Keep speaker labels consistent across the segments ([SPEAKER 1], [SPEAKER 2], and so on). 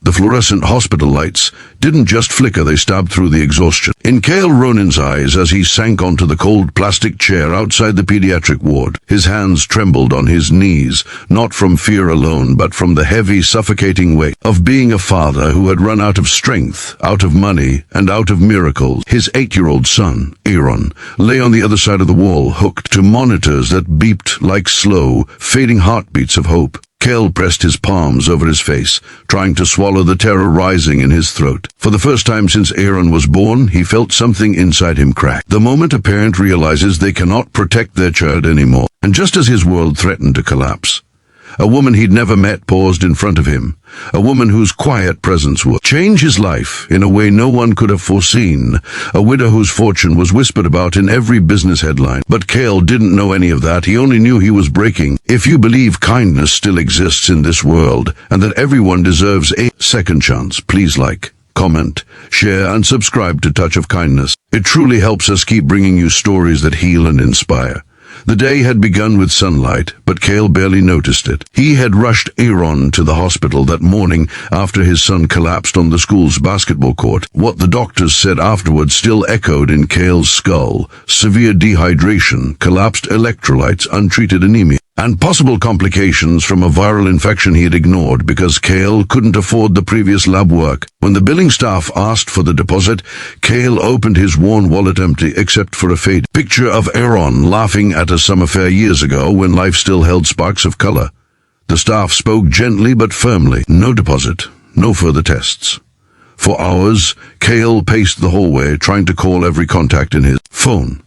[SPEAKER 1] The fluorescent hospital lights didn't just flicker, they stabbed through the exhaustion. In Cale Ronin's eyes as he sank onto the cold plastic chair outside the pediatric ward, his hands trembled on his knees, not from fear alone, but from the heavy, suffocating weight of being a father who had run out of strength, out of money, and out of miracles. His 8-year-old son, Aaron, lay on the other side of the wall, hooked to monitors that beeped like slow, fading heartbeats of hope. Cale pressed his palms over his face, trying to swallow the terror rising in his throat. For the first time since Aaron was born, he felt something inside him crack. The moment a parent realizes they cannot protect their child anymore. And just as his world threatened to collapse, a woman he'd never met paused in front of him, a woman whose quiet presence would change his life in a way no one could have foreseen, a widow whose fortune was whispered about in every business headline. But Cale didn't know any of that. He only knew he was breaking. If you believe kindness still exists in this world, and that everyone deserves a second chance, please like, comment, share, and subscribe to Touch of Kindness. It truly helps us keep bringing you stories that heal and inspire. The day had begun with sunlight, but Cale barely noticed it. He had rushed Aaron to the hospital that morning after his son collapsed on the school's basketball court. What the doctors said afterwards still echoed in Cale's skull: severe dehydration, collapsed electrolytes, untreated anemia, and possible complications from a viral infection he had ignored because Cale couldn't afford the previous lab work. When the billing staff asked for the deposit, Cale opened his worn wallet empty except for a faded picture of Aaron laughing at a summer fair years ago when life still held sparks of color. The staff spoke gently but firmly. No deposit, no further tests. For hours, Cale paced the hallway, trying to call every contact in his phone.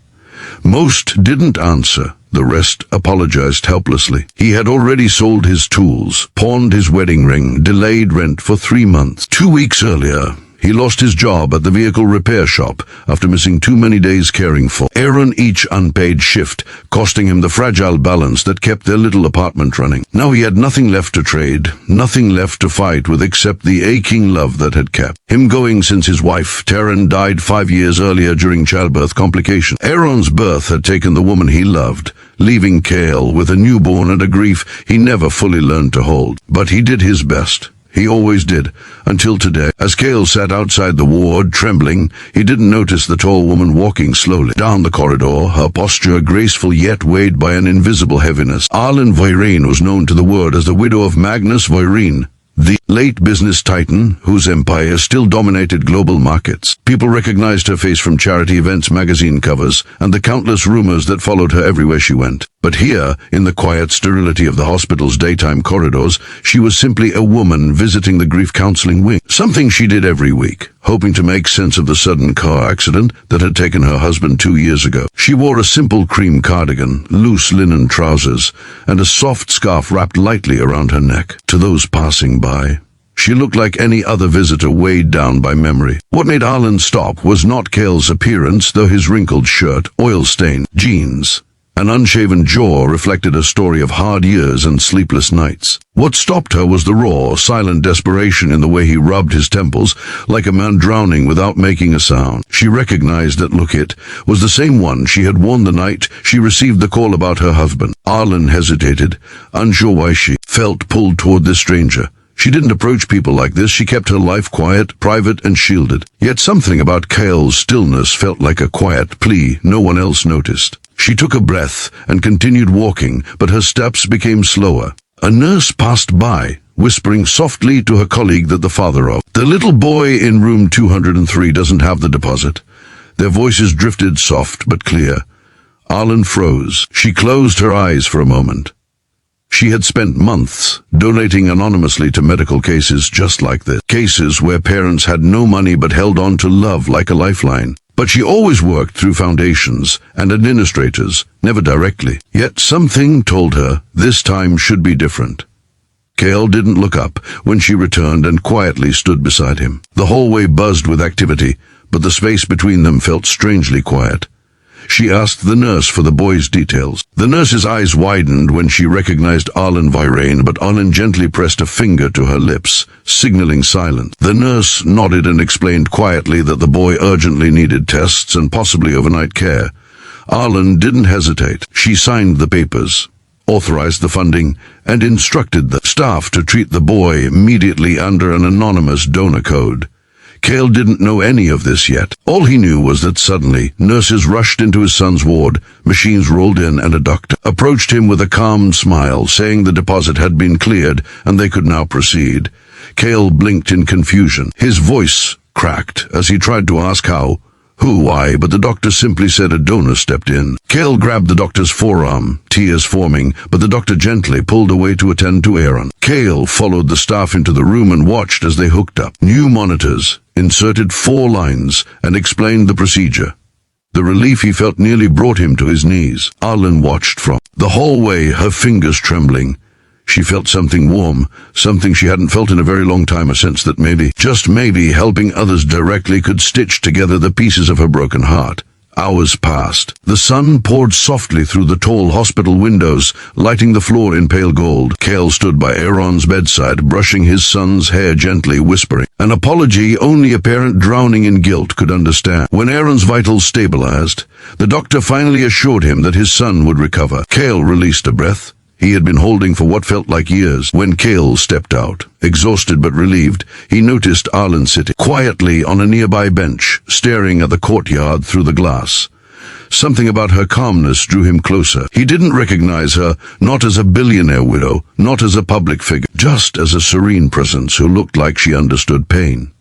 [SPEAKER 1] Most didn't answer. The rest apologized helplessly. He had already sold his tools, pawned his wedding ring, delayed rent for 3 months. 2 weeks earlier, he lost his job at the vehicle repair shop after missing too many days caring for Aaron, each unpaid shift costing him the fragile balance that kept their little apartment running. Now he had nothing left to trade, nothing left to fight with except the aching love that had kept him going since his wife, Taryn, died 5 years earlier during childbirth complications. Aaron's birth had taken the woman he loved, leaving Cale with a newborn and a grief he never fully learned to hold. But he did his best. He always did, until today. As Cale sat outside the ward, trembling, he didn't notice the tall woman walking slowly down the corridor, her posture graceful yet weighed by an invisible heaviness. Arlen Voirine was known to the world as the widow of Magnus Voirine, the late business titan whose empire still dominated global markets. People recognized her face from charity events, magazine covers, and the countless rumors that followed her everywhere she went. But here, in the quiet sterility of the hospital's daytime corridors, she was simply a woman visiting the grief counseling wing. Something she did every week, hoping to make sense of the sudden car accident that had taken her husband 2 years ago. She wore a simple cream cardigan, loose linen trousers, and a soft scarf wrapped lightly around her neck. To those passing by, she looked like any other visitor weighed down by memory. What made Arlen stop was not Cale's appearance, though his wrinkled shirt, oil-stained jeans, an unshaven jaw reflected a story of hard years and sleepless nights. What stopped her was the raw, silent desperation in the way he rubbed his temples, like a man drowning without making a sound. She recognized that look. It was the same one she had worn the night she received the call about her husband. Arlen hesitated, unsure why she felt pulled toward this stranger. She didn't approach people like this. She kept her life quiet, private, and shielded. Yet something about Cale's stillness felt like a quiet plea no one else noticed. She took a breath and continued walking, but her steps became slower. A nurse passed by, whispering softly to her colleague that the father of the little boy in room 203 doesn't have the deposit. Their voices drifted soft but clear. Arlen froze. She closed her eyes for a moment. She had spent months donating anonymously to medical cases just like this. Cases where parents had no money but held on to love like a lifeline. But she always worked through foundations and administrators, never directly. Yet something told her this time should be different. Cale didn't look up when she returned and quietly stood beside him. The hallway buzzed with activity, but the space between them felt strangely quiet. She asked the nurse for the boy's details. The nurse's eyes widened when she recognized Arlen Voirine, but Arlen gently pressed a finger to her lips, signaling silence. The nurse nodded and explained quietly that the boy urgently needed tests and possibly overnight care. Arlen didn't hesitate. She signed the papers. authorized the funding, and instructed the staff to treat the boy immediately under an anonymous donor code. Cale didn't know any of this yet. All he knew was that suddenly, nurses rushed into his son's ward, machines rolled in, and a doctor approached him with a calm smile, saying the deposit had been cleared and they could now proceed. Cale blinked in confusion. His voice cracked as he tried to ask how, who, why, but the doctor simply said a donor stepped in. Cale grabbed the doctor's forearm, tears forming, but the doctor gently pulled away to attend to Aaron. Cale followed the staff into the room and watched as they hooked up new monitors, inserted 4 lines, and explained the procedure. The relief he felt nearly brought him to his knees. Arlen watched from the hallway, her fingers trembling. She felt something warm, something she hadn't felt in a very long time, a sense that maybe, just maybe, helping others directly could stitch together the pieces of her broken heart. Hours passed. The sun poured softly through the tall hospital windows, lighting the floor in pale gold. Cale stood by Aaron's bedside, brushing his son's hair gently, whispering an apology only a parent drowning in guilt could understand. When Aaron's vitals stabilized, the doctor finally assured him that his son would recover. Cale released a breath he had been holding for what felt like years. When Cale stepped out, exhausted but relieved, he noticed Arlen sitting quietly on a nearby bench, staring at the courtyard through the glass. Something about her calmness drew him closer. He didn't recognize her, not as a billionaire widow, not as a public figure, just as a serene presence who looked like she understood pain.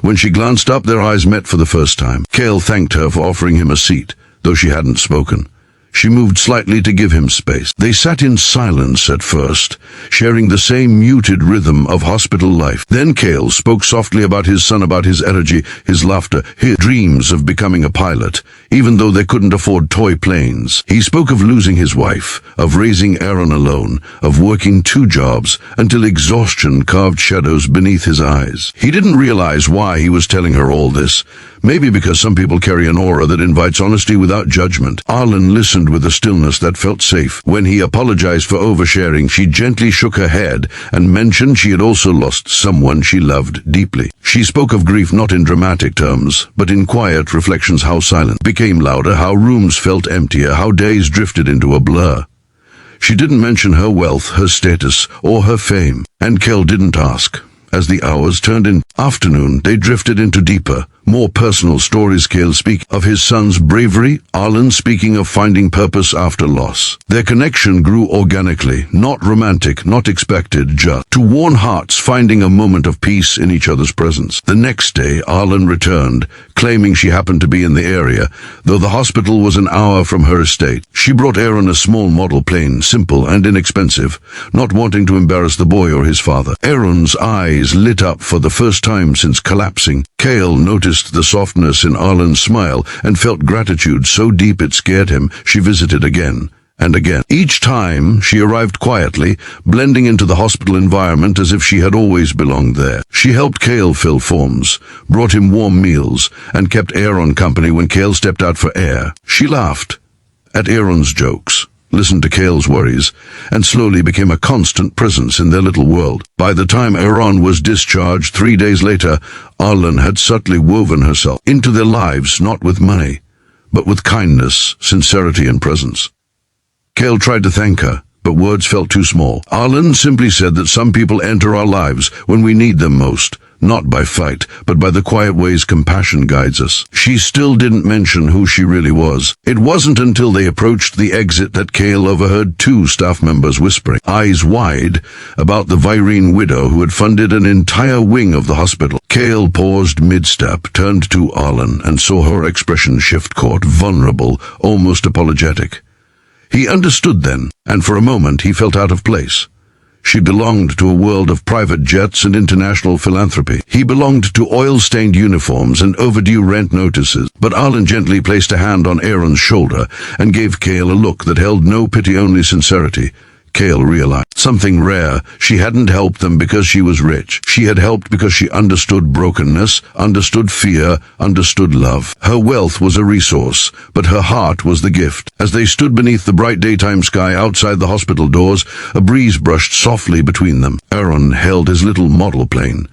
[SPEAKER 1] When she glanced up, their eyes met for the first time. Cale thanked her for offering him a seat, though she hadn't spoken. She moved slightly to give him space. They sat in silence at first, sharing the same muted rhythm of hospital life. Then Cale spoke softly about his son, about his energy, his laughter, his dreams of becoming a pilot, even though they couldn't afford toy planes. He spoke of losing his wife, of raising Aaron alone, of working 2 jobs, until exhaustion carved shadows beneath his eyes. He didn't realize why he was telling her all this. Maybe because some people carry an aura that invites honesty without judgment. Arlen listened with a stillness that felt safe. When he apologized for oversharing, she gently shook her head and mentioned she had also lost someone she loved deeply. She spoke of grief not in dramatic terms, but in quiet reflections, how silence became louder, how rooms felt emptier, how days drifted into a blur. She didn't mention her wealth, her status, or her fame, and Cale didn't ask. As the hours turned in afternoon, they drifted into deeper, more personal stories. Cale speaking of his son's bravery, Arlen speaking of finding purpose after loss. Their connection grew organically, not romantic, not expected, just 2 worn hearts finding a moment of peace in each other's presence. The next day, Arlen returned, claiming she happened to be in the area, though the hospital was an hour from her estate. She brought Aaron a small model plane, simple and inexpensive, not wanting to embarrass the boy or his father. Aaron's eyes lit up for the first time since collapsing. Cale noticed the softness in Arlen's smile and felt gratitude so deep it scared him. She visited again and again. Each time, she arrived quietly, blending into the hospital environment as if she had always belonged there. She helped Cale fill forms, brought him warm meals, and kept Aaron company when Cale stepped out for air. She laughed at Aaron's jokes, listened to Cale's worries, and slowly became a constant presence in their little world. By the time Aaron was discharged 3 days later, Arlen had subtly woven herself into their lives, not with money, but with kindness, sincerity, and presence. Cale tried to thank her, but words felt too small. Arlen simply said that some people enter our lives when we need them most, not by fight, but by the quiet ways compassion guides us. She still didn't mention who she really was. It wasn't until they approached the exit that Cale overheard 2 staff members whispering, eyes wide, about the Virene widow who had funded an entire wing of the hospital. Cale paused mid-step, turned to Arlen, and saw her expression shift, caught, vulnerable, almost apologetic. He understood then, and for a moment he felt out of place. She belonged to a world of private jets and international philanthropy. He belonged to oil-stained uniforms and overdue rent notices. But Arlen gently placed a hand on Aaron's shoulder and gave Cale a look that held no pity, only sincerity. Cale realized something rare. She hadn't helped them because she was rich. She had helped because she understood brokenness, understood fear, understood love. Her wealth was a resource, but her heart was the gift. As they stood beneath the bright daytime sky outside the hospital doors, a breeze brushed softly between them. Aaron held his little model plane,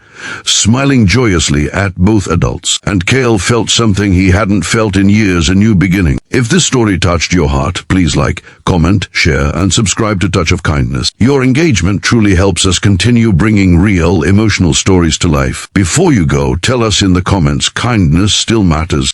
[SPEAKER 1] smiling joyously at both adults, and Cale felt something he hadn't felt in years, a new beginning. If this story touched your heart, please like, comment, share, and subscribe to Touch of Kindness. Your engagement truly helps us continue bringing real, emotional stories to life. Before you go, tell us in the comments, kindness still matters.